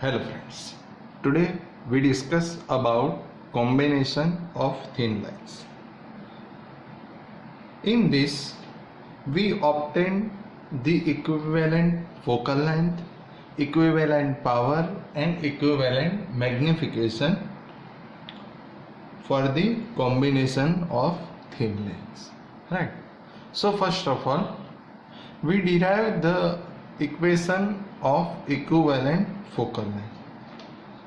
Hello friends, today we discuss about combination of thin lines. In this we obtain the equivalent focal length, equivalent power and equivalent magnification for the combination of thin lines, right? So first of all we derive the equation of equivalent focal length.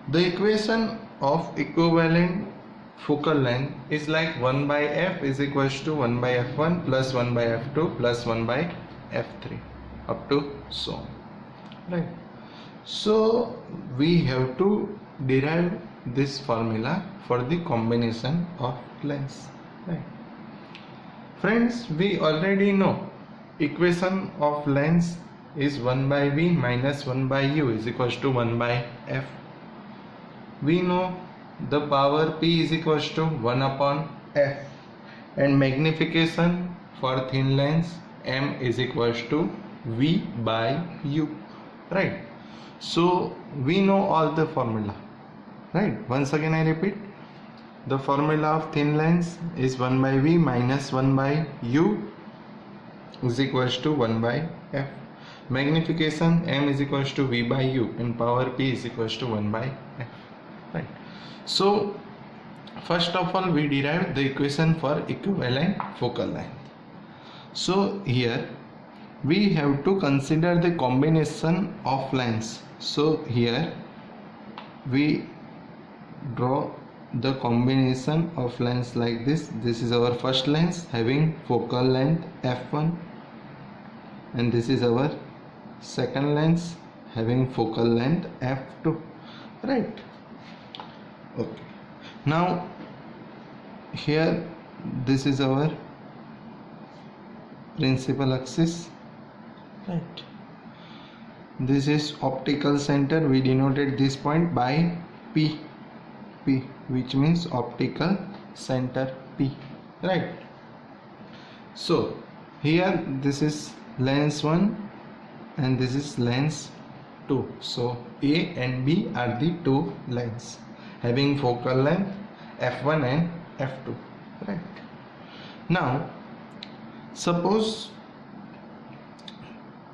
The equation of equivalent focal length is like 1 by f is equals to 1 by f1 plus 1 by f2 plus 1 by f3 up to so on, right? So we have to derive this formula for the combination of lengths, right? Friends, we already know equation of length is 1 by v minus 1 by u is equals to 1 by f. We know the power p is equals to 1 upon f and magnification for thin lines m is equals to v by u, right? So we know all the formula, right? Once again I repeat, the formula of thin lines is 1 by v minus 1 by u is equals to 1 by f. Magnification m is equals to v by u and power p is equals to 1 by f, right? So first of all we derive the equation for equivalent focal length. So here we have to consider the combination of lengths. So here we draw the combination of lengths like this. This is our first length having focal length f1 and this is our second length having focal length f2, right? Okay, now here this is our principal axis, right? This is optical center. We denoted this point by p, which means optical center P, right? So here this is lens 1 and this is lens 2. So A and B are the two lenses having focal length f1 and f2, right? Now suppose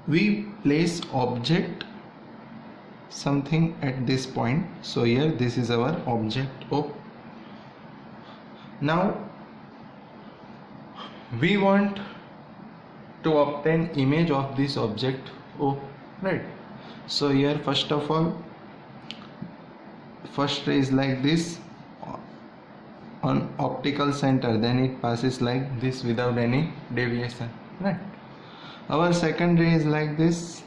we place object something at this point. So here this is our object O. Now we want to obtain image of this object O, right? So here first of all first ray is like this on optical center, then it passes like this without any deviation, right? Our second ray is like this,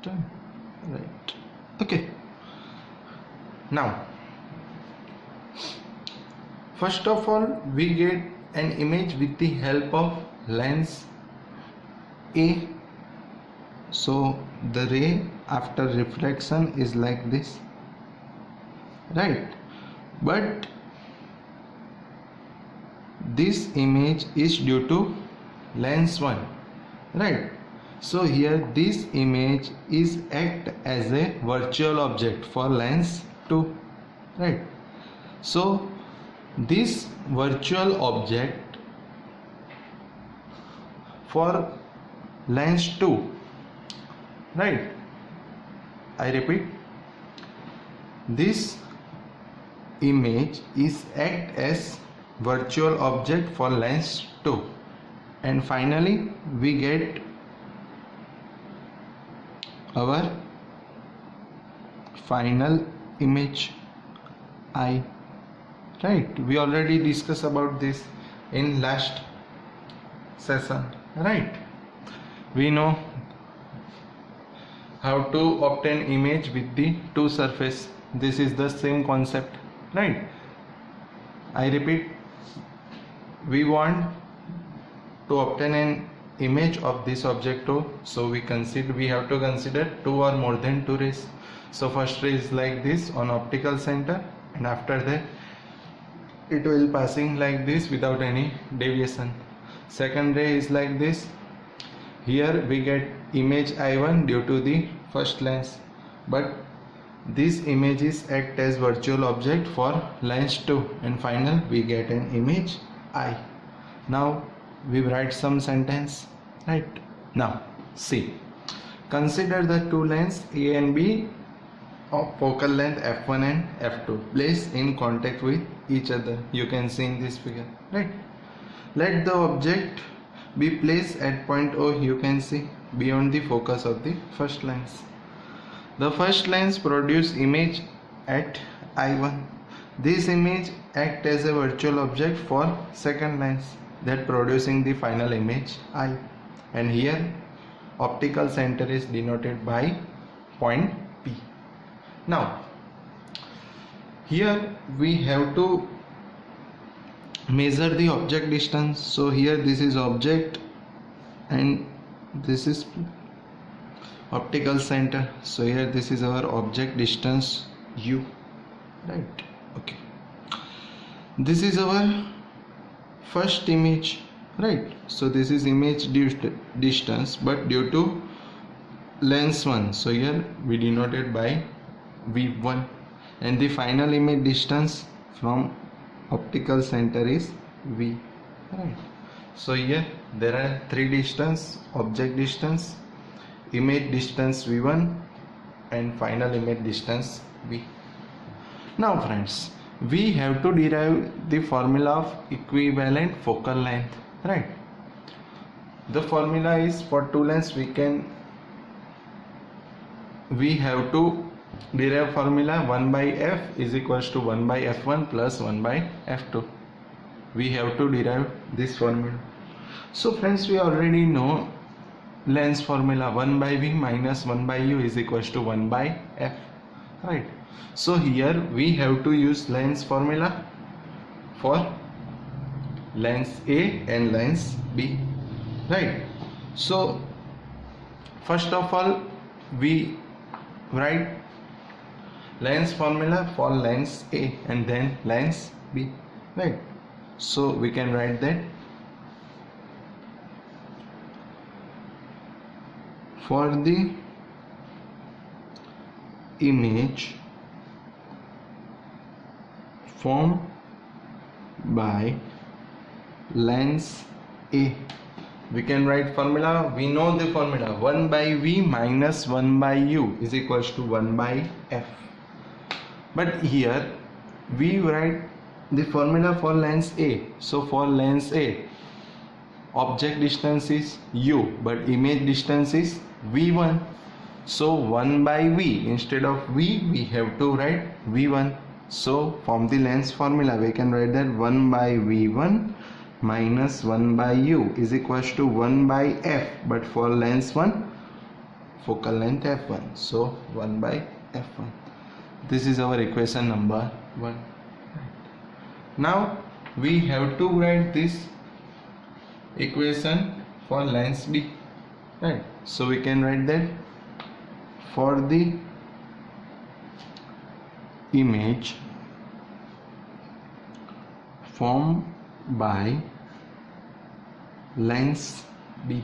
right? Okay, now first of all we get an image with the help of lens A. So the ray after refraction is like this, right? But this image is due to lens 1, right? So here this image is act as a virtual object for lens 2, right? So this virtual object for lens 2, right? I repeat, this image is act as virtual object for lens 2 and finally we get our final image I, right? We already discussed about this in last session, right? We know how to obtain image with the two surface. This is the same concept, right? I repeat, we want to obtain an image of this object O, so we have to consider two or more than two rays. So first ray is like this on optical center and after that it will passing like this without any deviation. Second ray is like this Here we get image I1 due to the first lens, but this images act as virtual object for lens 2, and final we get an image I. Now we write some sentence, right? Now see, consider the two lenses A and B of focal length f1 and f2 placed in contact with each other. You can see in this figure, right? Let the object be placed at point O, you can see, beyond the focus of the first lens. The first lens produce image at I1. This image act as a virtual object for second lens that producing the final image I. And here optical center is denoted by point P. Now here we have to measure the object distance. So here this is object and this is optical center. So here this is our object distance U, right? Okay, this is our first image, right? So this is image distance, but due to lens 1, so here we denoted by V1, and the final image distance from optical center is V, right? So here there are three distance: object distance, image distance V1, and final image distance V. Now friends, we have to derive the formula of equivalent focal length, right? The formula is, for two lens we have to derive formula 1 by f is equals to 1 by f1 plus 1 by f2. We have to derive this formula. So friends, we already know lens formula: 1 by v minus 1 by u is equals to 1 by f, right? So here we have to use lens formula for lens A and lens B, right? So first of all we write lens formula for lens A and then lens B, right? So we can write that for the image formed by lens A, we can write formula. We know the formula: 1 by v minus 1 by u is equals to 1 by f. But here we write the formula for lens A. So for lens A, object distance is u, but image distance is v1. So 1 by v, instead of v we have to write v1. So from the lens formula we can write that 1 by v1 minus 1 by u is equals to 1 by f, but for lens 1, focal length f1, so 1 by f1. This is our equation number 1. Now we have to write this equation for lens B, right? So we can write that for the image formed by lens B.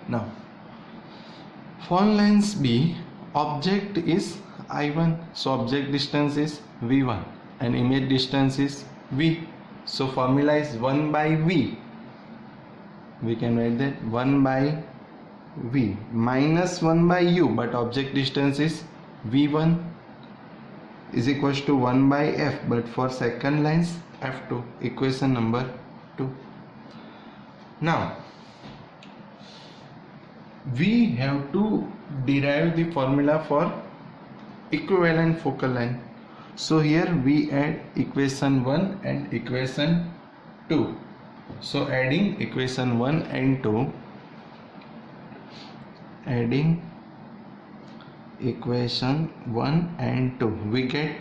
Now for lens B, object is I1, so object distance is V1 and image distance is V. So formula is 1 by V. We can write that 1 by V minus 1 by U, but object distance is V1 is equals to 1 by F, but for second lens F2, equation number 2. Now we have to derive the formula for equivalent focal length. So here we add equation 1 and equation 2. So adding equation 1 and 2, adding equation 1 and 2, we get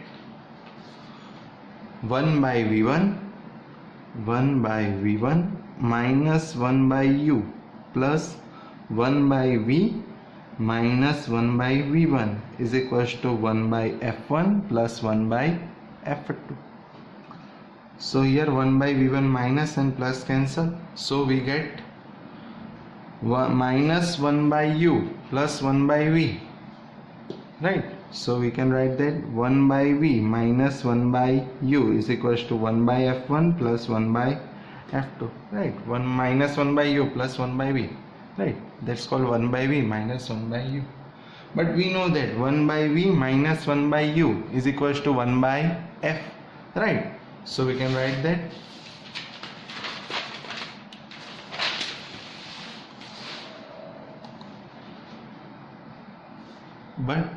1 by V1 minus 1 by U plus 1 by V minus 1 by V1 is equals to 1 by F1 plus 1 by F2. So here 1 by V1 minus and plus cancel, so we get minus 1 by u plus 1 by v, right? So we can write that 1 by v minus 1 by u is equals to 1 by f1 plus 1 by f2, right? 1 minus 1 by u plus 1 by v, right? That's called 1 by v minus 1 by u. But we know that 1 by v minus 1 by u is equals to 1 by f, right? So we can write that but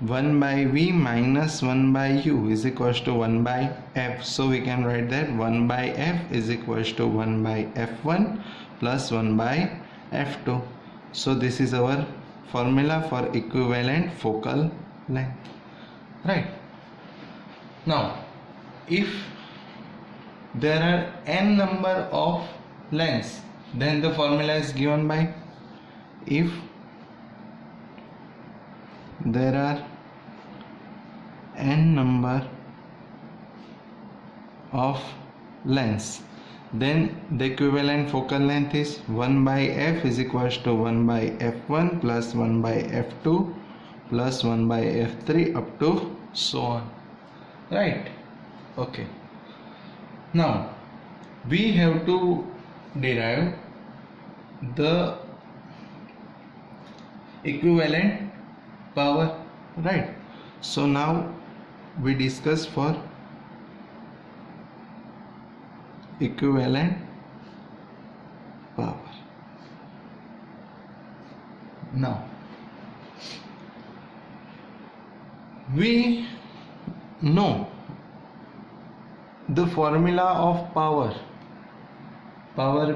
1 by v minus 1 by u is equals to 1 by f. So we can write that 1 by f is equals to 1 by f1 plus 1 by f2. So this is our formula for equivalent focal length, right? Now if there are n number of lengths, then the formula is given by, if there are n number of lengths, then the equivalent focal length is 1 by f is equals to 1 by f1 plus 1 by f2 plus 1 by f3 up to so on, right? Okay, now we have to derive the equivalent power, right? So now we discuss for equivalent power. Now we know the formula of power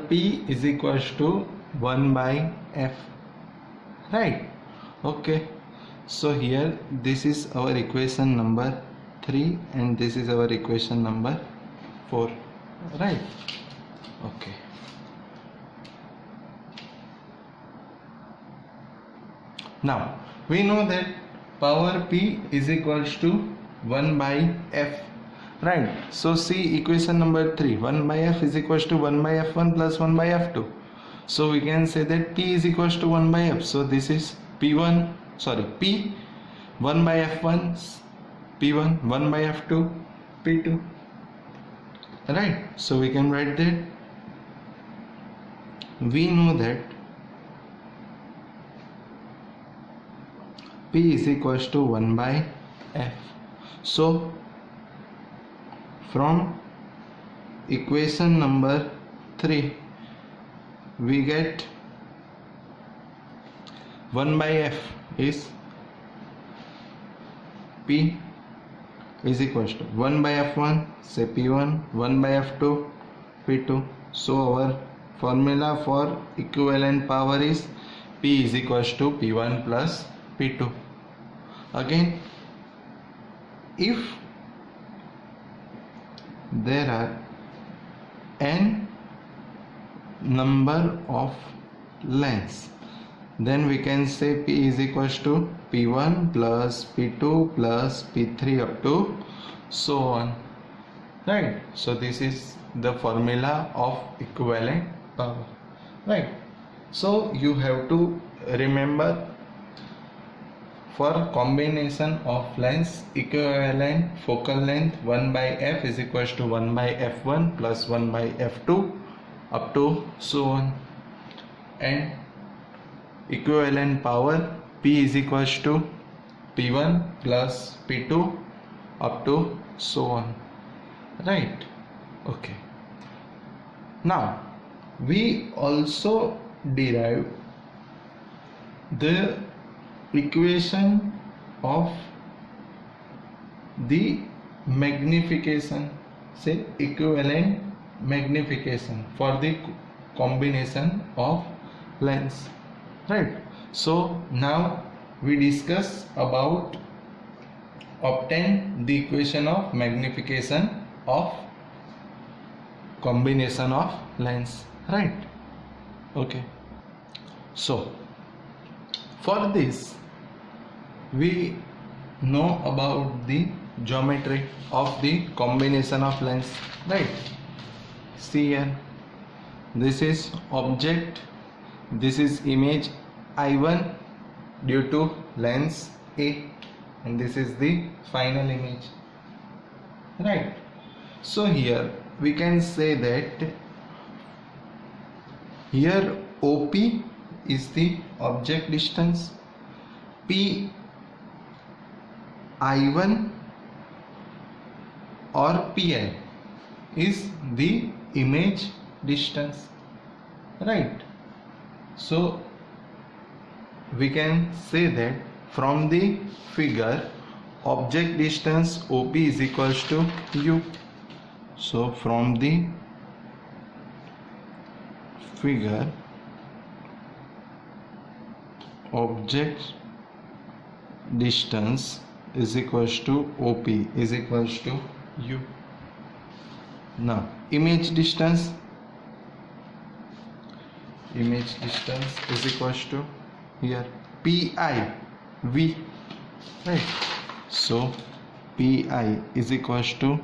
P is equals to 1 by f, right? Okay, so here this is our equation number 3 and this is our equation number 4, right? Okay, now we know that power P is equals to 1 by f, right? So see equation number 3, 1 by f is equals to 1 by f1 plus 1 by f2. So we can say that P is equals to 1 by f. So this is P 1 by f1 P1, 1 by f2 P2, right? So we can write that we know that P is equals to 1 by f. So from equation number 3 we get 1 by f is P is equals to 1 by f1, say P1, 1 by f2 P2. So our formula for equivalent power is P is equals to P1 plus P2. Again, if there are n number of lengths, then we can say P is equals to P1 plus P2 plus P3 up to so on, right? So this is the formula of equivalent power, right? So you have to remember for combination of lengths, equivalent focal length 1 by f is equals to 1 by f1 plus 1 by f2 up to so on, and equivalent power P is equals to P1 plus P2 up to so on, right? Okay, now we also derive the equation of the magnification, say equivalent magnification for the combination of lengths, right? So now we discuss about obtain the equation of magnification of combination of lengths, right? Okay, so for this we know about the geometry of the combination of lengths, right? See here, this is object this is image I1 due to lens A, and this is the final image, right? So here we can say that here OP is the object distance, P I1 or PI is the image distance, right? So we can say that from the figure object distance OP is equals to U. So from the figure object distance is equals to OP is equals to U. Now image distance is equals to here PI V, right? So PI is equals to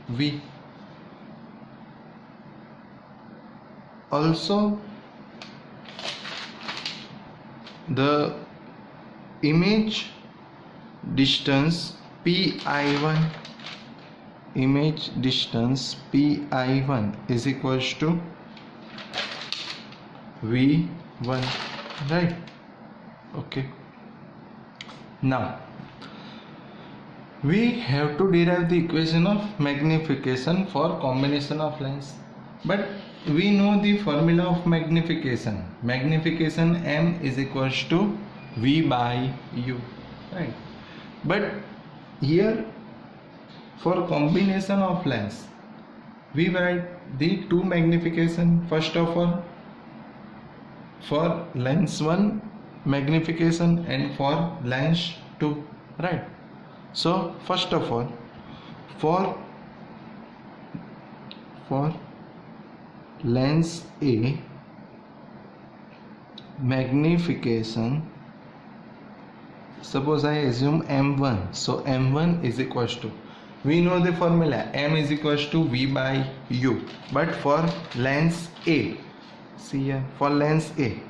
V. Also the image distance PI1 is equals to V1, right? Okay, now we have to derive the equation of magnification for combination of lens, but we know the formula of magnification. M is equals to V by U, right? But here for combination of lens we write the two magnification. First of all, for lens 1 magnification and for lens 2, right? So first of all, for lens A magnification, suppose I assume M1, so M1 is equals to, we know the formula, M is equals to V by U, but for lens A, see here, for lens A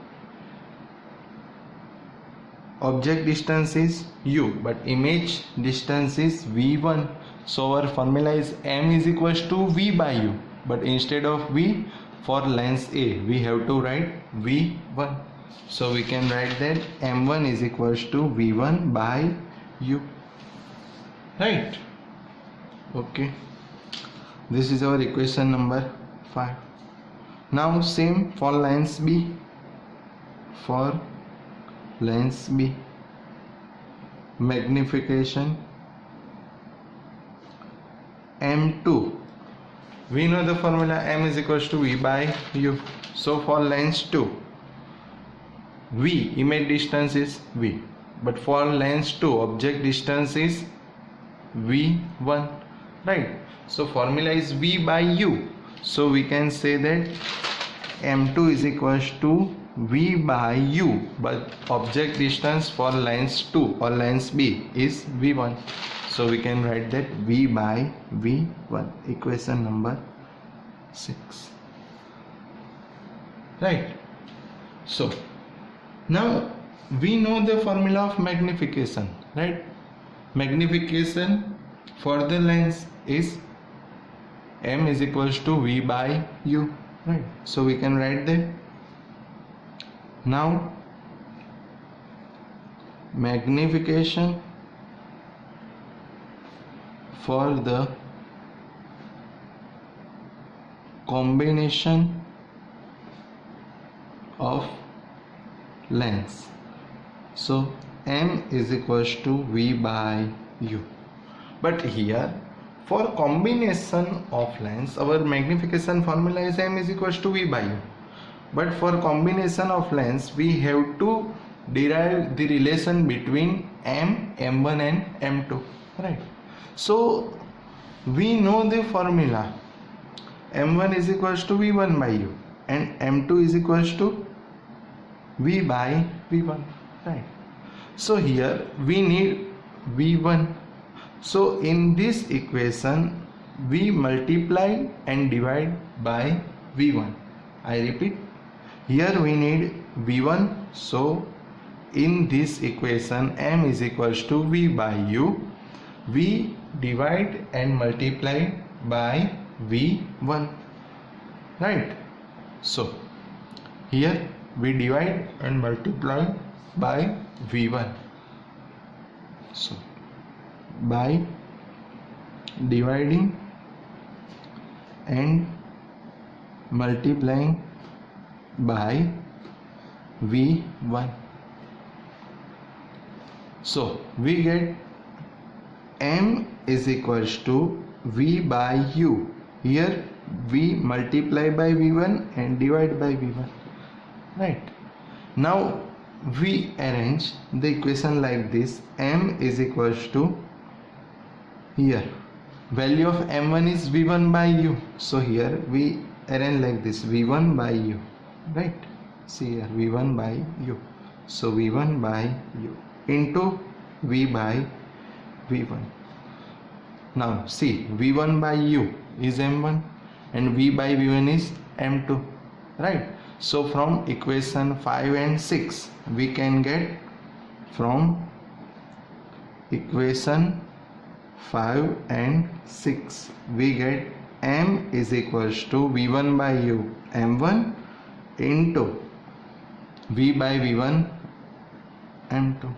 object distance is U but image distance is V1, so our formula is M is equals to V by U, but instead of V for lens A we have to write V1, so we can write that M1 is equals to V1 by U, right? Okay, this is our equation number 5. Now same for lens B. For lens B magnification M2, we know the formula, M is equals to V by U, so for lens 2 V image distance is V, but for lens 2 object distance is V1, right? So formula is V by U, so we can say that M2 is equals to V by U, but object distance for lens 2 or lens B is V1, so we can write that V by V1, equation number 6, right? So now we know the formula of magnification, right? Magnification for the lens is M is equals to V by U, right? So we can write that. Now magnification for the combination of lens, so M is equals to V by U, but here for combination of lens our magnification formula is M is equals to V by U, but for combination of lens we have to derive the relation between M1 and M2, right? So we know the formula, M1 is equals to V1 by U and M2 is equals to V by V1, right? So here we need V1, so in this equation we multiply and divide by V1. I repeat, here we need V1. So in this equation m is equals to V by U. We divide and multiply by V1, right? So here we divide and multiply by V1. So by dividing and multiplying by V1, so we get m is equals to V by U. Here we multiply by V1 and divide by V1, right? Now we arrange the equation like this. M is equals to, here value of m1 is V1 by U, so here we arrange like this, V1 by U, right? See here, V1 by U, so V1 by U into V by V1. Now see, V1 by U is m1 and V by V1 is m2, right? So from equation 5 and 6 we can get, from equation 5 and 6 we get m is equals to V1 by U m1 into V by V1 m2,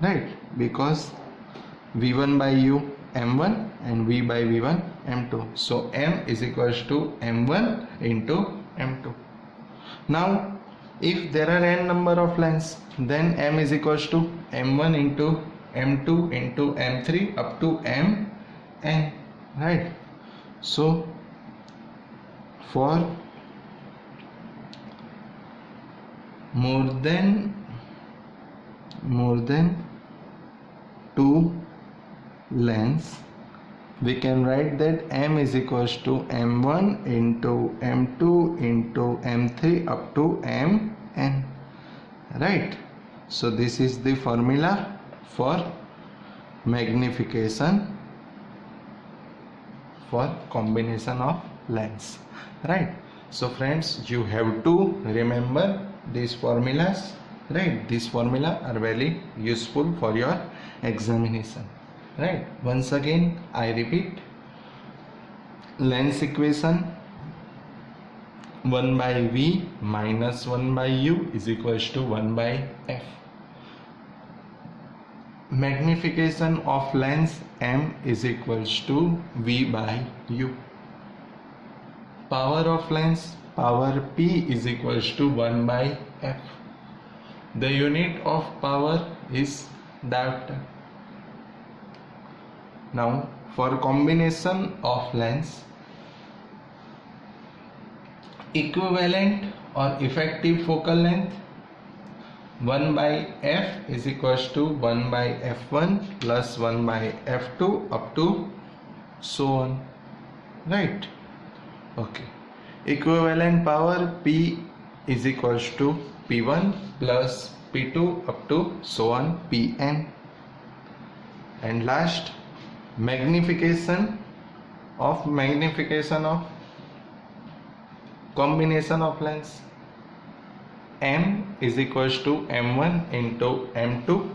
right? Because V1 by U m1 and V by V1 m2, so m is equals to m1 into m2. Now if there are n number of lengths, then m is equals to m1 into m2 into m3 up to mn, right? So for more than 2 lengths, we can write that m is equals to m1 into m2 into m3 up to mn, right? So this is the formula for magnification for combination of lengths, right? So friends, you have to remember these formulas, right? These formulas are very useful for your examination, right? Once again I repeat, length equation 1 by V minus 1 by U is equals to 1 by F. Magnification of length m is equals to V by U. Power of length, power P is equals to 1 by F. The unit of power is diopter. Now for combination of lengths, equivalent or effective focal length 1 by F is equals to 1 by F1 plus 1 by F2 up to so on, right? Okay. Equivalent power P is equals to P1 plus P2 up to so on Pn. And last, magnification of combination of lengths, m is equals to m1 into m2,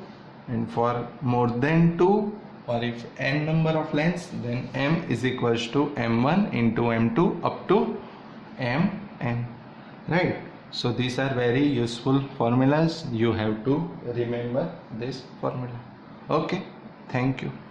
and for more than 2 or if n number of lengths, then m is equals to m1 into m2 up to mn, right? So these are very useful formulas. You have to remember this formula. Okay, thank you.